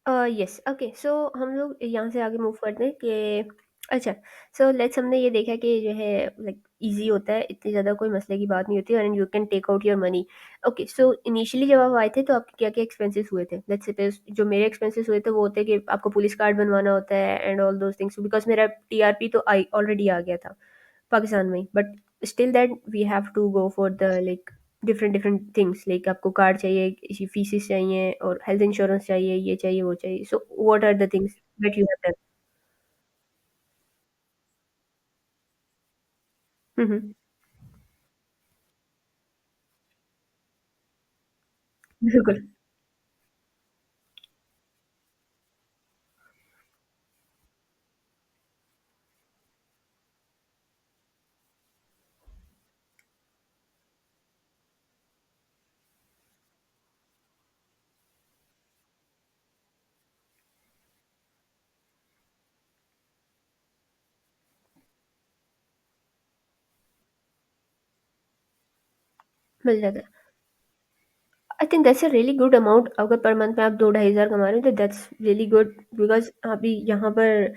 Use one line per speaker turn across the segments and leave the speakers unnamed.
Yes, okay, सो हम लोग यहाँ से आगे मूव करते हैं कि अच्छा, सो लेट्स हमने ये देखा कि जो है लाइक इजी होता है, इतनी ज़्यादा कोई मसले की बात नहीं होती and you can take out your money. Okay, so initially जब आप आए थे तो आपके क्या क्या एक्सपेंसेस हुए थे? लेट्स सपोज जो मेरे एक्सपेंसेस हुए थे वो होते कि आपको पुलिस कार्ड बनवाना होता है and all those things, because मेरा टीआरपी तो आई ऑलरेडी आ गया था पाकिस्तान में, but still that we have to go for the like different different things, like आपको कार्ड चाहिए, फीसेस चाहिए और हेल्थ इंश्योरेंस चाहिए, ये चाहिए वो चाहिए, so what are the things that you have done? बिल्कुल, मिल जाता है। I think that's a really good amount, अगर पर मंथ में आप 2 ढाई हज़ार कमा रहे हो तो दैट्स रियली गुड, बिकॉज अभी यहाँ पर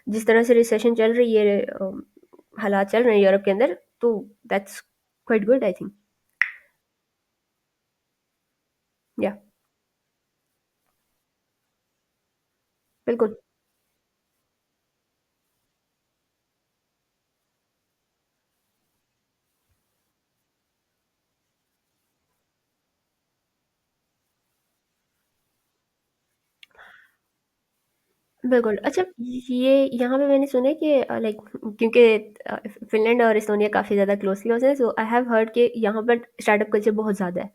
जिस तरह से रिसेशन चल रही है, हालात चल रहे हैं यूरोप के अंदर, तो that's quite good I think. या बिल्कुल। बिल्कुल, अच्छा, ये यहाँ पे मैंने सुना है कि लाइक क्योंकि फ़िनलैंड और एस्टोनिया काफ़ी ज़्यादा क्लोज़ क्लोज़ हैं, सो आई हैव हर्ड कि यहाँ पर स्टार्टअप कल्चर बहुत ज़्यादा है।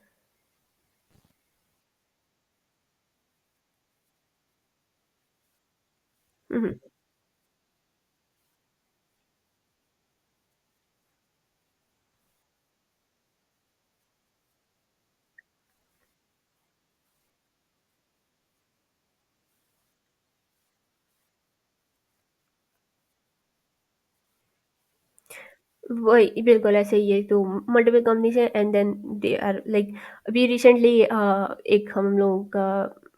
हुँ, हुँ। वही, बिल्कुल ऐसे ही है, तो मल्टीपल कंपनीज़ हैं and then they are like अभी रिसेंटली एक हम लोगों का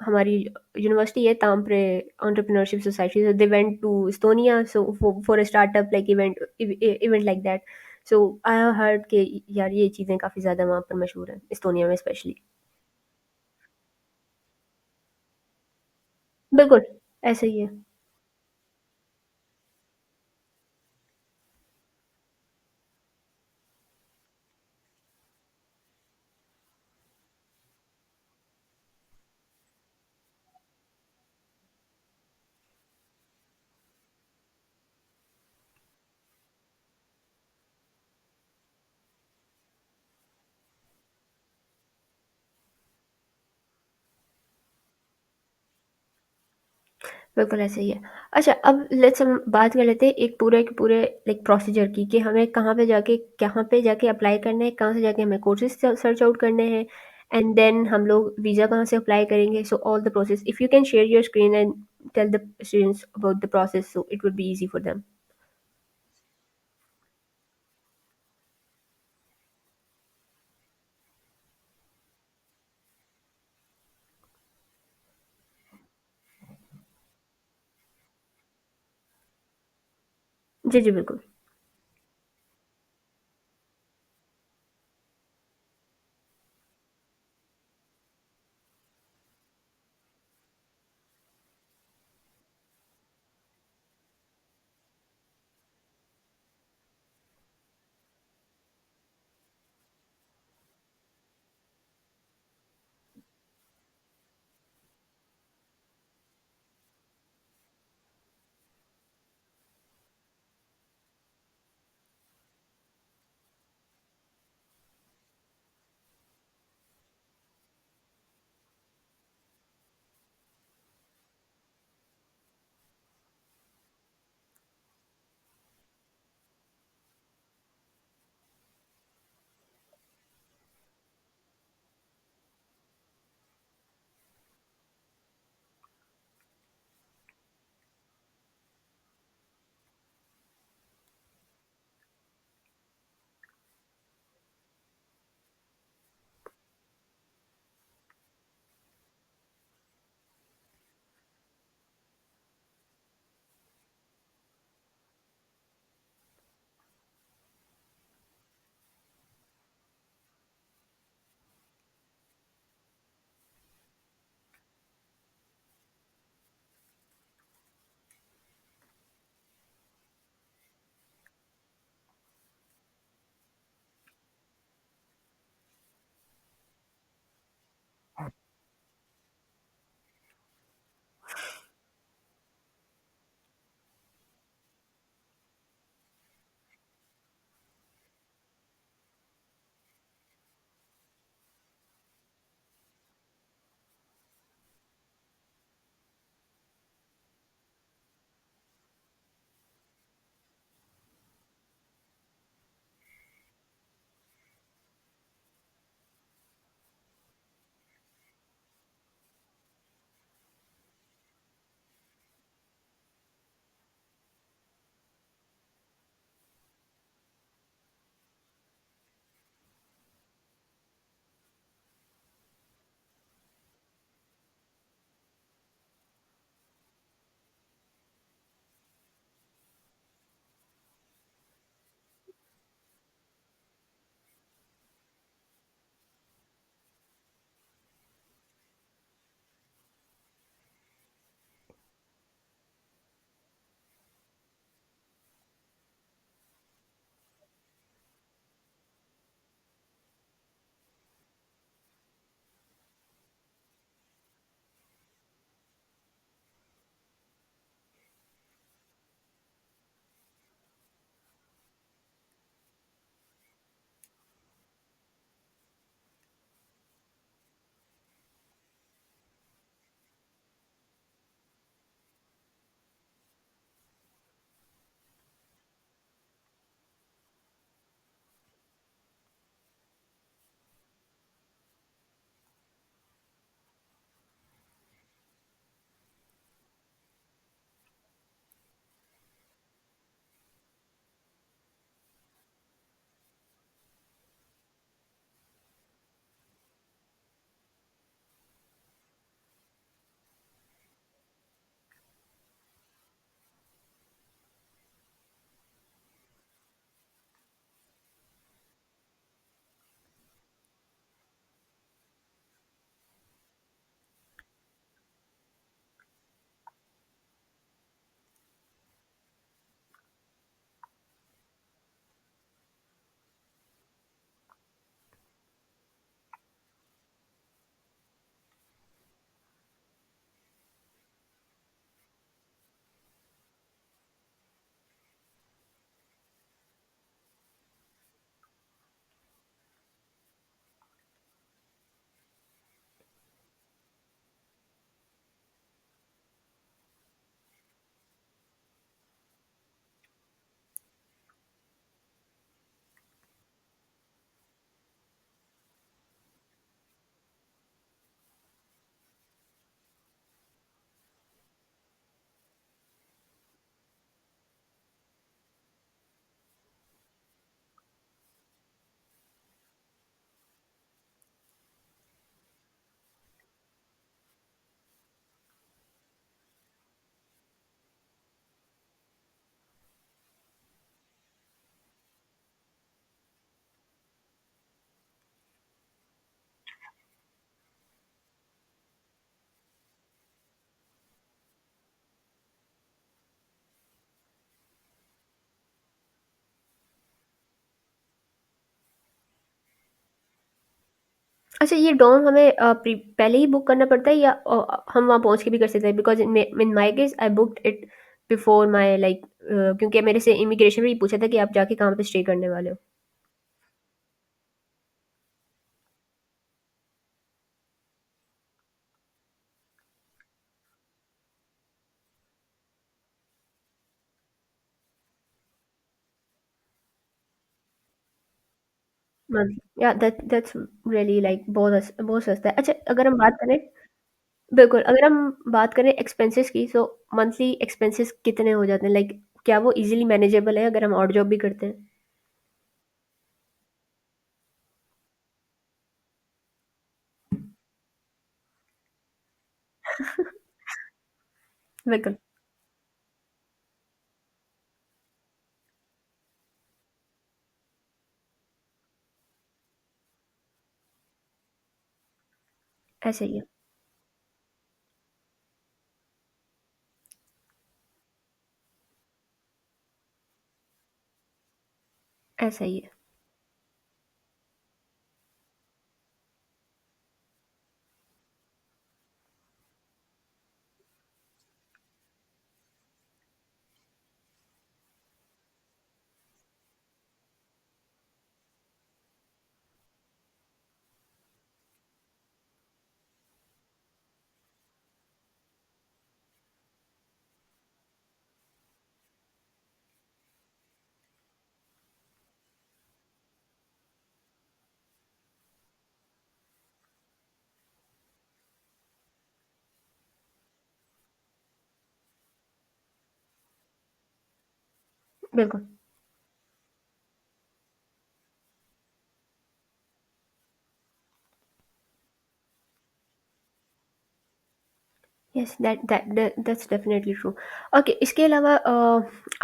हमारी यूनिवर्सिटी है Tampere entrepreneurship society, so they went to Estonia, so for a startup like event like that, so I have heard कि यार ये चीज़ें काफ़ी ज़्यादा वहाँ पर मशहूर हैं, एस्तोनिया में स्पेशली। बिल्कुल, ऐसे ही है। बिल्कुल ऐसे ही है। अच्छा, अब लेट्स हम बात कर लेते हैं एक पूरे के पूरे लाइक प्रोसीजर की कि हमें कहाँ पे जाके अप्लाई करना है, कहाँ से जाके हमें कोर्सेज़ सर्च आउट करने हैं एंड देन हम लोग वीज़ा कहाँ से अप्लाई करेंगे, so all the process if you can share your screen and tell the students about the process so it would be easy for them. जी, जी, बिल्कुल। अच्छा, ये डॉर्म हमें पहले ही बुक करना पड़ता है या हम वहाँ पहुँच के भी कर सकते हैं? Because in my case I booked it before my like क्योंकि मेरे से इमिग्रेशन में ही पूछा था कि आप जाके कहाँ पे स्टे करने वाले हो? मंथली या दैट्स रियली लाइक बहुत सस्ता है। अच्छा, अगर हम बात करें बिल्कुल, अगर हम बात करें एक्सपेंसेस की, सो मंथली एक्सपेंसेस कितने हो जाते हैं? लाइक क्या वो ईज़िली मैनेजेबल है अगर हम ऑड जॉब भी करते हैं? बिल्कुल, ऐसा ही है, ऐसा ही है। बिल्कुल, yes that's definitely true. Okay, इसके अलावा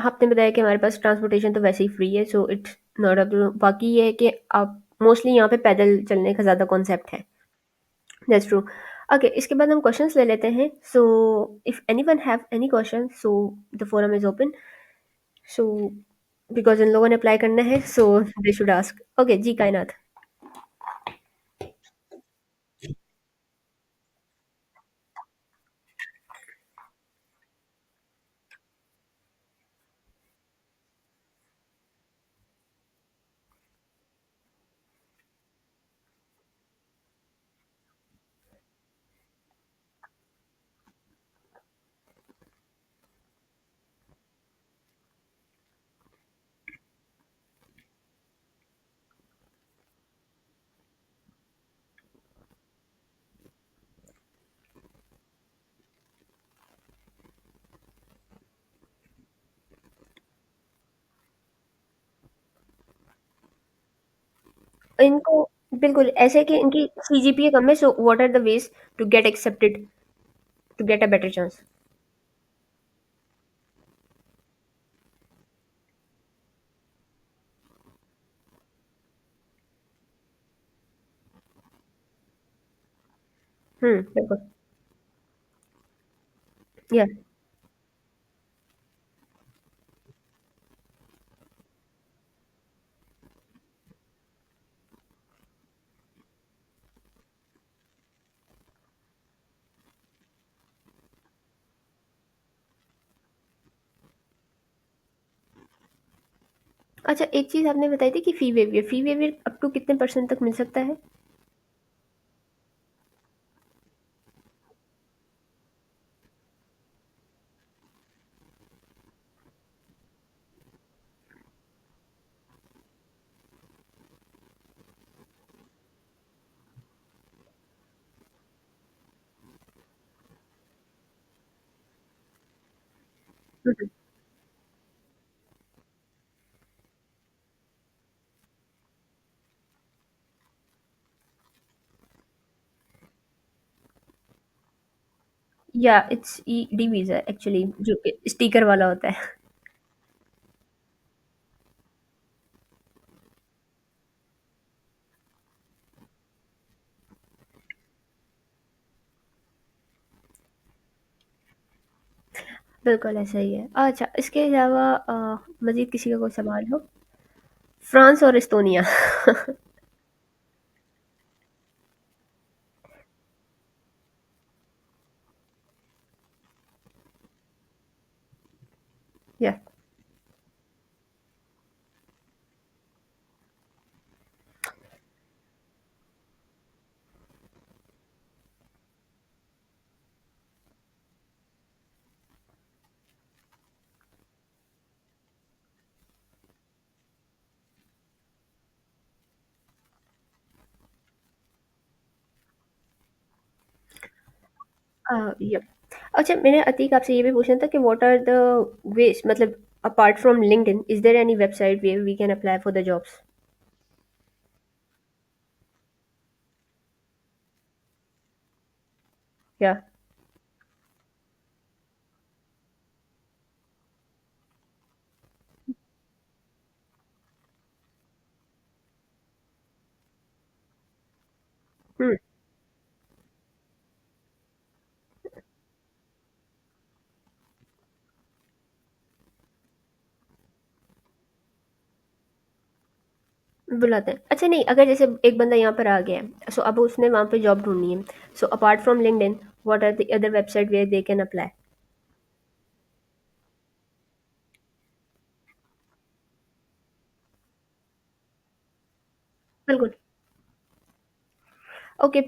आपने बताया कि हमारे पास ट्रांसपोर्टेशन तो वैसे ही फ्री है, so it's not a problem. बाकी ये है कि आप मोस्टली यहाँ पे पैदल चलने का ज़्यादा कॉन्सेप्ट है। That's true. ओके, इसके बाद हम क्वेश्चंस ले लेते हैं। So if anyone have any question, so the forum is open. So because in लोगों ने अप्लाई करना है, सो दे शुड आस्क। ओके जी, कायनात। इनको बिल्कुल ऐसे है कि इनकी सीजीपीए कम है, so what are the ways to get accepted, to get a better chance? बिल्कुल। या अच्छा, एक चीज़ आपने बताई थी कि फी वेवियर अप टू कितने परसेंट तक मिल सकता है? हम्म, या इट्स ईडी वीजा एक्चुअली, जो कि स्टिकर वाला होता है। बिल्कुल ऐसा ही है। अच्छा, इसके अलावा मज़ीद किसी का कोई सवाल हो? फ्रांस और एस्तोनिया। या। या। अच्छा, मैंने अतीक आपसे ये भी पूछना था कि व्हाट आर द वेज, मतलब apart from LinkedIn is there any website where we can apply for the jobs? या। हम्म। बुलाते हैं। अच्छा नहीं, अगर जैसे एक बंदा यहाँ पर आ गया है, सो अब उसने वहाँ पे जॉब ढूँढनी है, so apart from LinkedIn what are the other website where they can apply? बिल्कुल। ओके,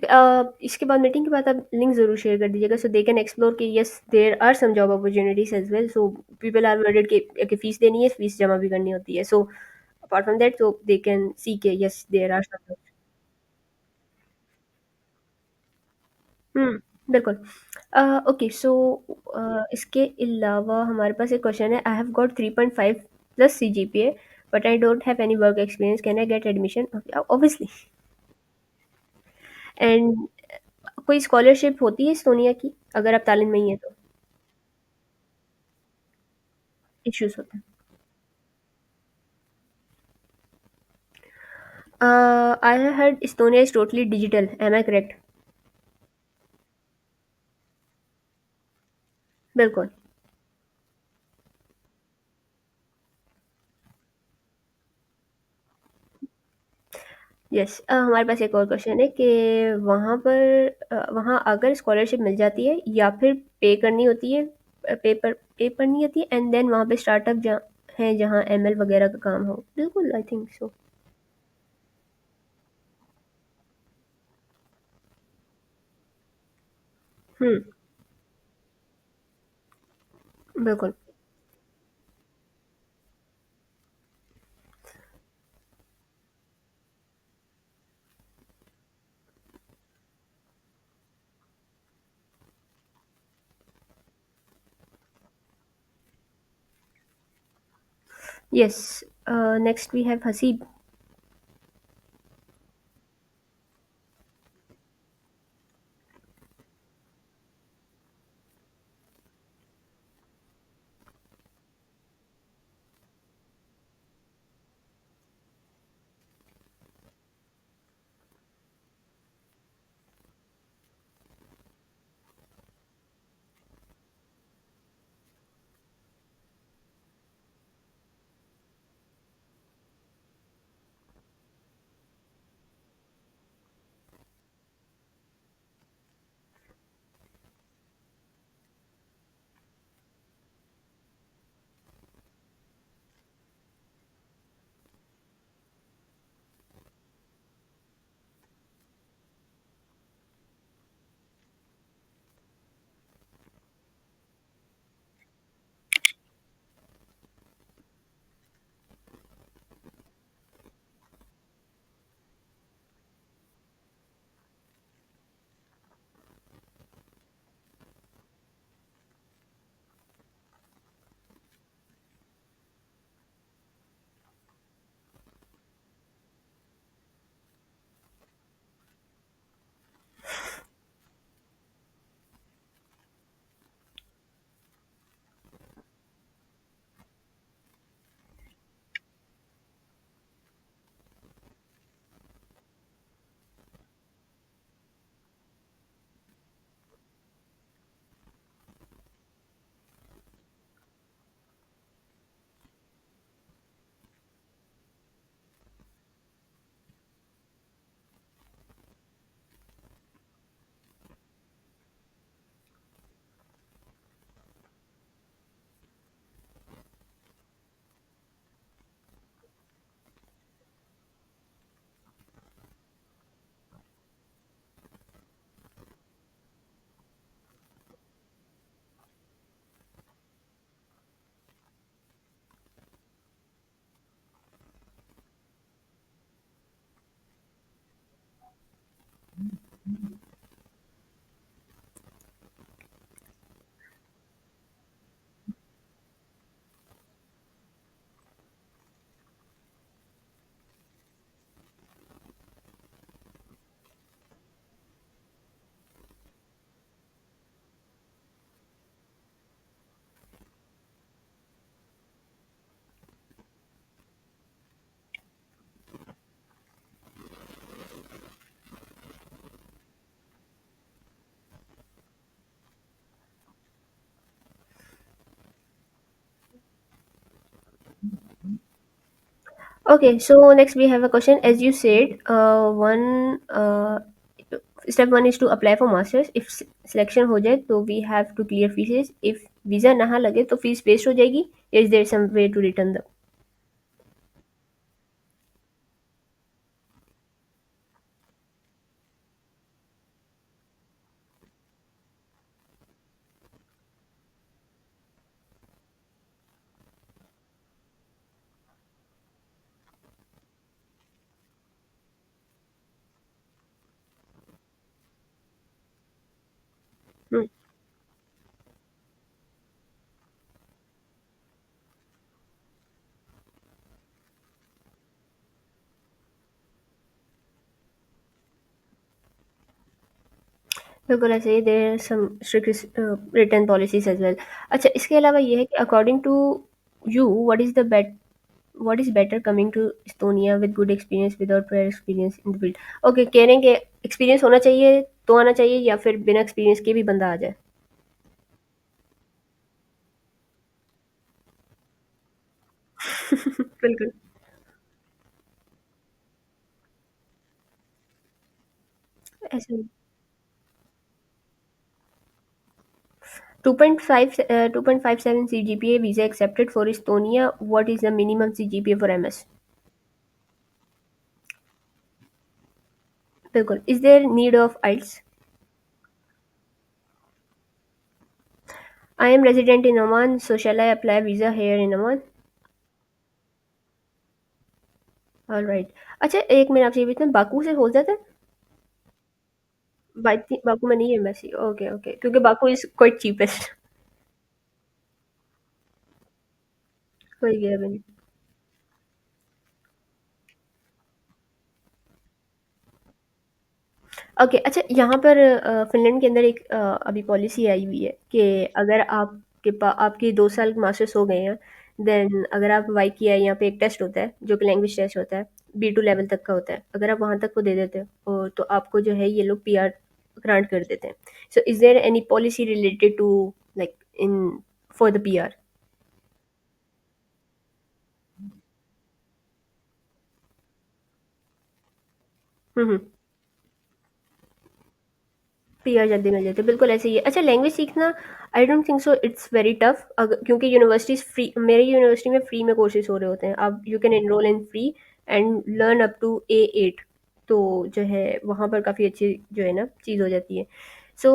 इसके बाद मीटिंग के बाद आप लिंक ज़रूर शेयर कर दीजिएगा सो दे कैन एक्सप्लोर कि yes there are some job opportunities as well, so people are worried कि फीस देनी है, फीस जमा भी करनी होती है, so apart from that so they can see के यस देयर आर सम। हुँ, बिल्कुल। ओके, सो इसके अलावा हमारे पास एक क्वेश्चन है, I have got 3.5 plus CGPA but I don't have any work experience, can I get admission? Obviously. And कोई scholarship होती है एस्टोनिया की अगर आप तालिन में ही हैं तो? इश्यूज़ होते हैं। I have heard Estonia is totally digital, am I correct? बिल्कुल। यस, हमारे पास एक और क्वेश्चन है कि वहाँ पर वहाँ अगर स्कॉलरशिप मिल जाती है या फिर पे करनी होती है, पे करनी होती है एंड देन वहाँ पे स्टार्टअप जहाँ है जहाँ एमएल वगैरह का काम हो, बिल्कुल आई थिंक सो। हम्म। बिल्कुल। Yes. Next we have Haseeb. Okay, so next we have a question. As you said, one step one is to apply for masters. If selection हो जाए तो we have to clear fees. If visa ना लगे तो fees waste हो जाएगी. Is there some way to return the? Hmm. 'बिल्कुल ऐसे ही there are some strict return policies as well. अच्छा इसके अलावा ये है कि according to you what is better coming to Estonia with good experience without prior experience in the field? Okay कह रहे हैं कि एक्सपीरियंस होना चाहिए तो आना चाहिए या फिर बिना एक्सपीरियंस के भी बंदा आ जाए? बिल्कुल। ऐसे ही 2.57 CGPA visa accepted for Estonia. What is the minimum CGPA for MS? बिल्कुल। Is there need of IELTS? I am resident in Oman, so shall I apply visa here in Oman? Alright. अच्छा एक मैं आपसे ये पूछना Baku से हो जाता है? बाकू में नहीं है एम्बेसी। ओके ओके क्योंकि बाकू इज क्वाइट चीपेस्ट। कोई गया भी नहीं। ओके अच्छा यहाँ पर फिनलैंड के अंदर एक अभी पॉलिसी आई हुई है कि अगर आपके 2 साल मास्टर्स हो गए हैं देन अगर आप वाई किया है यहाँ पे एक टेस्ट होता है जो कि लैंग्वेज टेस्ट होता है B2 लेवल तक का होता है अगर आप वहाँ तक को दे देते हो तो आपको जो है ये लोग PR ग्रांट कर देते हैं so is there any policy related to like in for the PR? Hmm. PR जल्दी मिल जाते बिल्कुल ऐसे ही है। अच्छा लैंग्वेज सीखना I don't think so it's very tough क्योंकि यूनिवर्सिटीज फ्री मेरी यूनिवर्सिटी में फ्री में कोर्सेज हो रहे होते हैं आप you can enroll in free and learn up to A8 तो जो है वहाँ पर काफ़ी अच्छी जो है ना चीज़ हो जाती है सो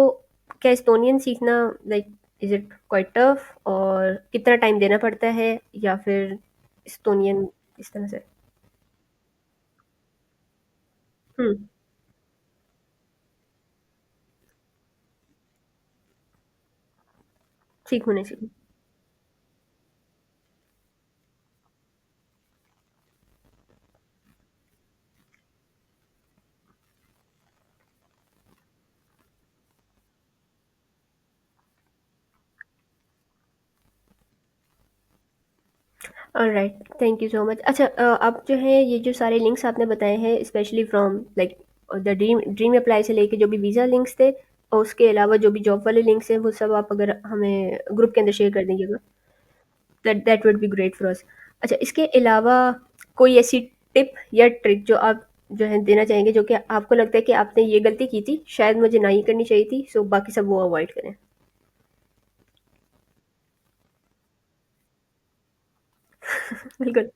क्या एस्टोनियन सीखना like is it quite tough और कितना टाइम देना पड़ता है या फिर एस्टोनियन इस तरह से? हम्म। ठीक होने चाहिए। Alright thank you so much. अच्छा आप जो है ये जो सारे लिंक्स आपने बताए हैं specially from like the dream dream apply से लेके जो भी वीज़ा लिंक्स थे और उसके अलावा जो भी जॉब वाले लिंक्स हैं वो सब आप अगर हमें ग्रुप के अंदर शेयर कर दीजिएगा that would be great for us. अच्छा इसके अलावा कोई ऐसी टिप या ट्रिक जो आप जो है देना चाहेंगे जो कि आपको लगता है कि आपने ये गलती की थी शायद मुझे ना ही करनी चाहिए थी सो बाकी सब वो अवॉइड करें? बिल्कुल।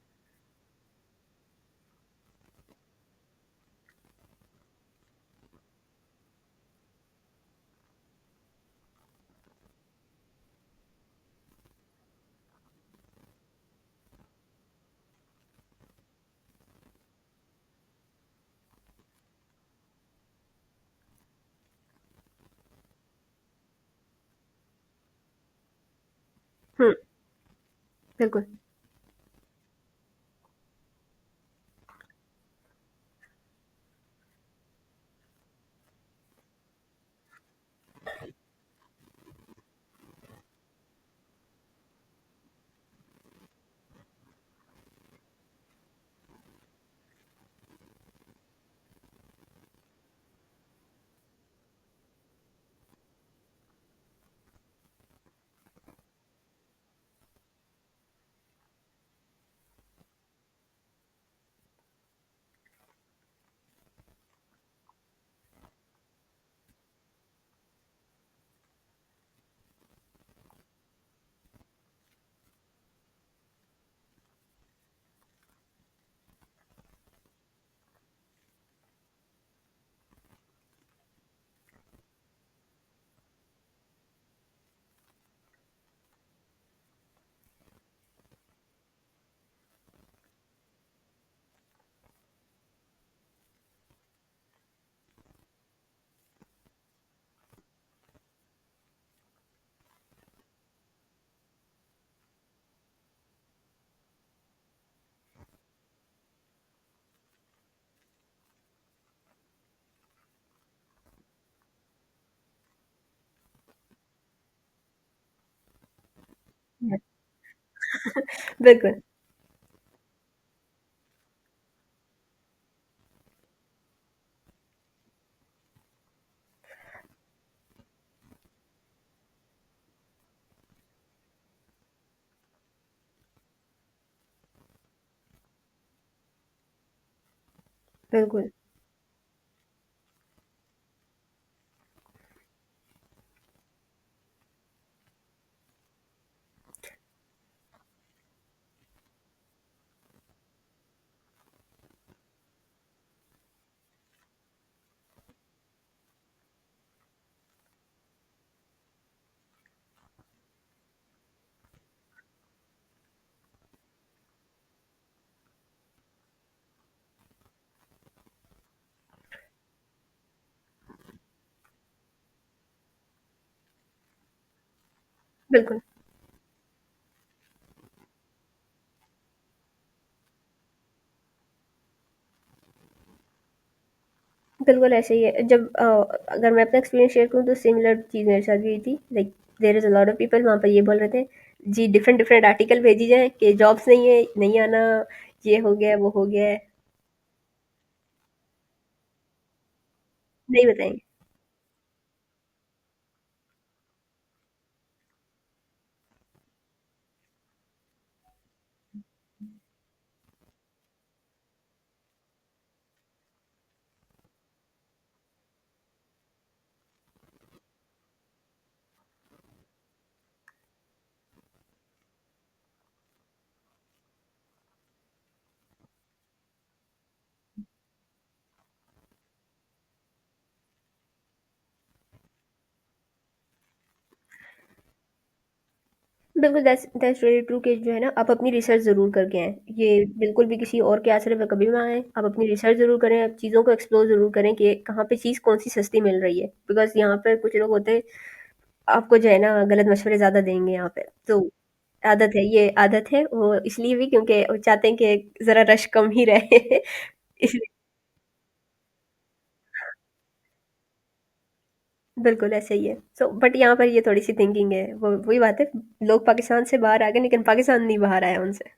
हम्म। बिल्कुल। बिल्कुल, बिल्कुल, बिल्कुल। बिल्कुल ऐसे ही है। जब अगर मैं अपना एक्सपीरियंस शेयर करूँ तो सिमिलर चीज़ मेरे साथ भी हुई थी। Like there is a lot of people वहाँ पर ये बोल रहे थे, जी डिफरेंट डिफरेंट आर्टिकल भेजी जाएँ कि जॉब्स नहीं है, नहीं आना, ये हो गया है, वो हो गया है, नहीं बताएँगे। बिल्कुल दैट्स वेरी ट्रू कि जो है ना आप अपनी रिसर्च ज़रूर करके आएँ। ये बिल्कुल भी किसी और के आश्रय में कभी ना आएँ। आप अपनी रिसर्च ज़रूर करें, आप चीज़ों को एक्सप्लोर ज़रूर करें कि कहाँ पे चीज़ कौन-सी सस्ती मिल रही है। बिकॉज़ यहाँ पे कुछ लोग होते हैं, आपको जो है ना गलत मशवरे ज़्यादा देंगे यहाँ पे। तो आदत है, ये आदत है वो इसलिए भी क्योंकि वो चाहते हैं कि ज़रा रश कम ही रहे इसलिए बिल्कुल ऐसा ही है। सो बट यहाँ पर ये थोड़ी-सी थिंकिंग है, वो वही बात है, लोग पाकिस्तान से बाहर आ गए लेकिन पाकिस्तान नहीं बाहर आया उनसे।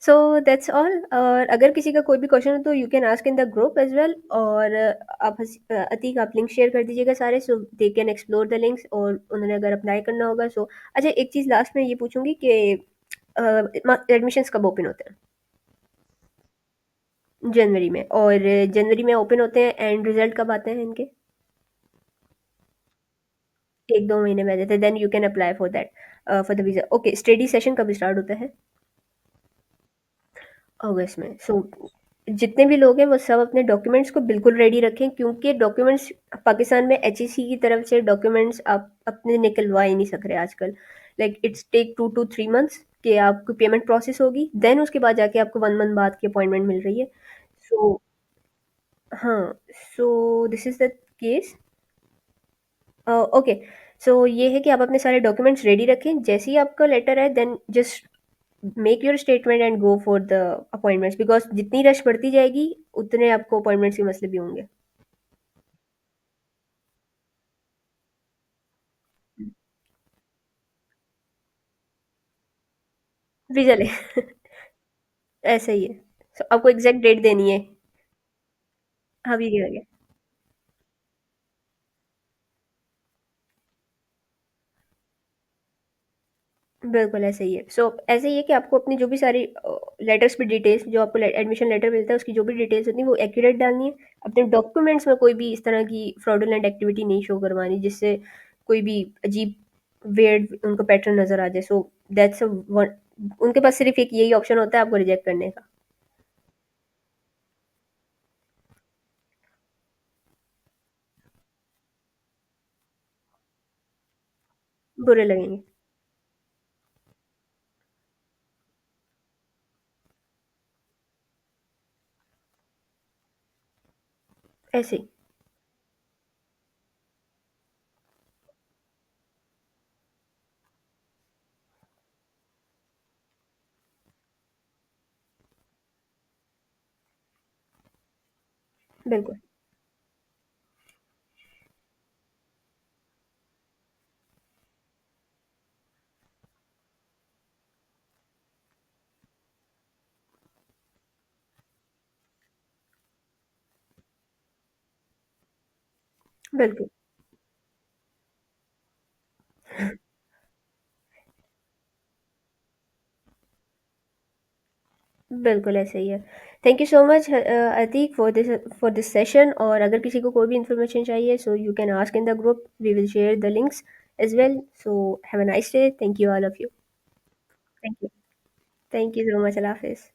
So that's all. और अगर किसी का कोई भी क्वेश्चन हो तो you can ask in the group as well. और अतीक आप लिंक शेयर कर दीजिएगा सारे, so they can explore the links और उन्होंने अगर अप्लाई करना होगा सो। अच्छा एक चीज़ लास्ट में ये पूछूँगी कि एडमिशन्स कब ओपन होते हैं? जनवरी में। और जनवरी में ओपन होते हैं एंड रिजल्ट कब आते हैं इनके? 1-2 महीने में आ जाते हैं, then you can apply for that for the visa. Okay, study session कब स्टार्ट होता है? अगस्त में। सो जितने भी लोग हैं वो सब अपने डॉक्यूमेंट्स को बिल्कुल रेडी रखें क्योंकि डॉक्यूमेंट्स पाकिस्तान में एचईसी की तरफ से डॉक्यूमेंट्स आप अपने निकलवा ही नहीं सक रहे आजकल। Like it's take 2 to 3 months कि आपकी पेमेंट प्रोसेस होगी, देन उसके बाद जाके आपको 1 मंथ बाद की अपॉइंटमेंट मिल रही है। सो हाँ, so this is the case. Okay, so ये है कि आप अपने सारे डॉक्यूमेंट्स रेडी रखें, जैसे ही आपका लेटर है then just make your statement and go for the appointments because जितनी रश बढ़ती जाएगी, उतने आपको अपॉइंटमेंट्स के मसले भी होंगे। वीज़ा ले ऐसा ही है। सो आपको एग्ज़ैक्ट डेट देनी है। हाँ, ये क्या गया? बिल्कुल ऐसा ही है। सो ऐसा ही है कि आपको अपनी जो भी सारी लेटर्स पे डिटेल्स जो आपको एडमिशन लेटर मिलता है उसकी जो भी डिटेल्स होती हैं वो एक्यूरेट डालनी है। अपने डॉक्यूमेंट्स में कोई भी इस तरह की फ्रॉडुलेंट एक्टिविटी नहीं शो करवानी जिससे कोई भी अजीब वियर्ड उनको पैटर्न नज़र आ जाए। सो दैट्स वन, उनके पास सिर्फ़ एक यही ऑप्शन होता है आपको रिजेक्ट करने का। बुरे लगेंगे। ऐसे ही, बिल्कुल। बिल्कुल, बिल्कुल ऐसा ही है। Thank you so much Atiq for this session, और अगर किसी को कोई भी इन्फॉर्मेशन चाहिए so you can ask in the group, we will share the links as well. So have a nice day, thank you all of you. Thank you. Thank you so much, अल्लाह हाफ़िज़।